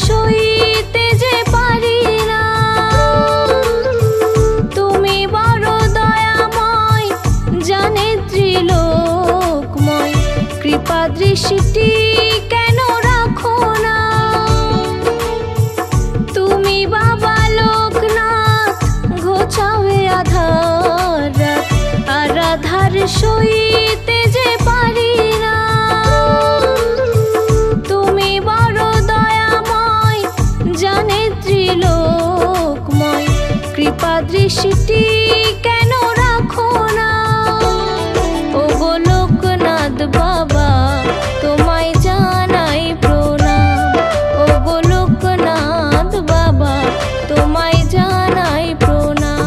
সইতে যে পারি না। তুমি বড় দয়াময়, জানে ত্রিলোকময়, কৃপা দৃষ্টি কেন রাখো না। তুমি বাবা লোকনাথ, ঘোচাবে আধার রাত, আর আধার সইতে যে পারি না। তুমি বড় দয়াময়, জানে ত্রিলোকময়, কৃপা দৃষ্টি কেন রাখো না। ও গো লোকনাথ বাবা, তোমায় জানাই প্রণাম। ও গো লোকনাথ বাবা, তোমায় জানাই প্রণাম।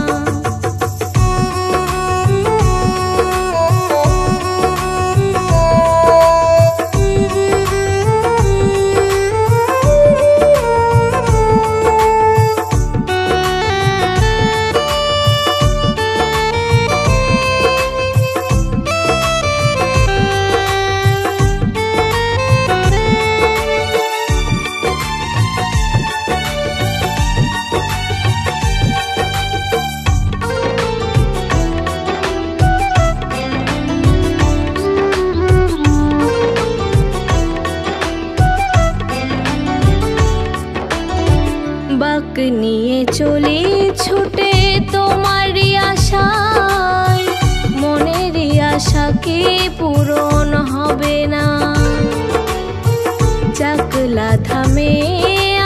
বাক নিয়ে চলে ছুটে তোমারই আশায়, মনেরই আশা কি পূরণ হবে না। চাকলা ধামে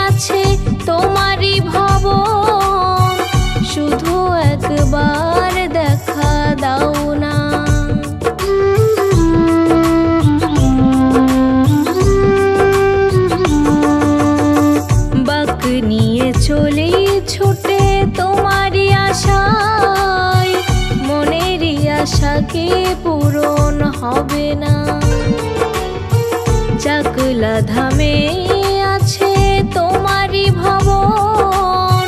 আছে তোমারই ভবন, শুধু একবার দেখা দাও না। বাক নিয়ে চলে ছুটে তোমারই আশায়, মনেরই আশা কি পূরণ হবে না। চাকলা ধামে আছে তোমারই ভবন,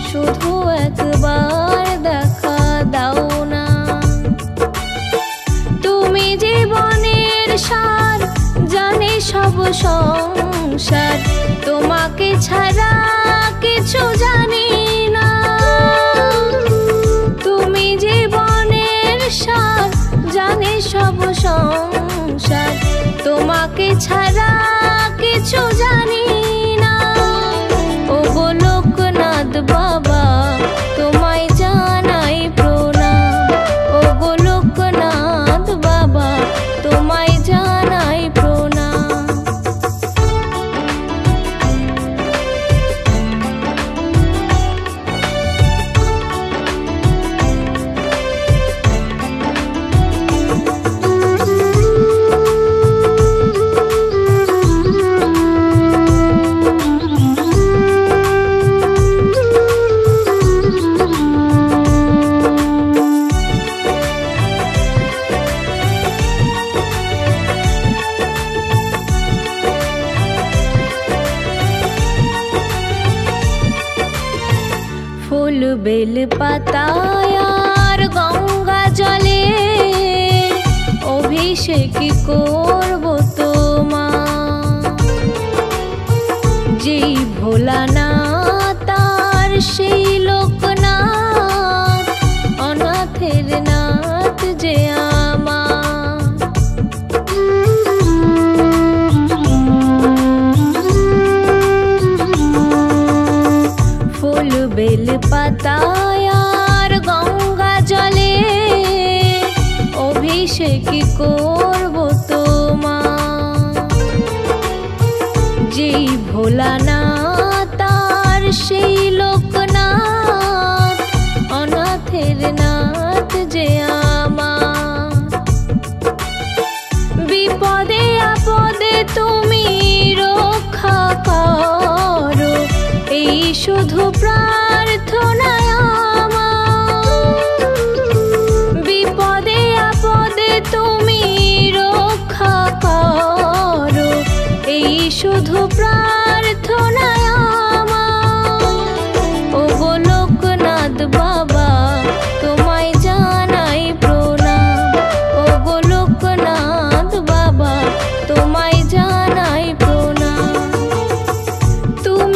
শুধু একবার দেখা দাও না। তুমি জীবনের সার, জানে সব সংসার, তোমাকে ছাড়া কিছু জানি না। তুমি জীবনের সার, জানে সব সংসার, তোমাকে ছাড়া কিছু জানি না। ও গো লোকনাথ বাবা, তোমায় জানাই প্রণাম। ও গো লোকনাথ বাবা, তোমায় জানাই প্রণাম। ফুল বেল পাতায় আর গঙ্গা জলে অভিষেক করব তোমার। যেই ভোলানাথ তার সেই লোকনাথ, অনাথের নাথ যে আমার। ফুল বেল পাতায় আর গঙ্গা জলে অভিষেক করব তোমার। যেই ভোলানাথ তার সেই লোকনাথ, অনাথের নাথ যে আমার। বিপদে আপদে তুমি রক্ষা করো, এই শুধু প্রার্থনায় আমার। বিপদে আপদে তুমি রক্ষা করো, এই শুধু প্রার্থনায় আমার। ও গো লোকনাথ বাবা, তোমায় জানাই প্রণাম। ও গো লোকনাথ বাবা, তোমায় জানাই প্রণাম। তুমি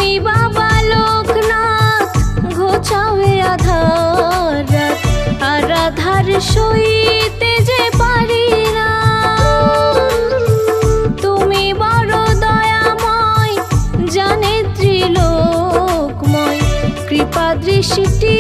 সইতে যে পারি না। তুমি বড় দয়াময়, জানে ত্রিলোকময়, কৃপা দৃষ্টি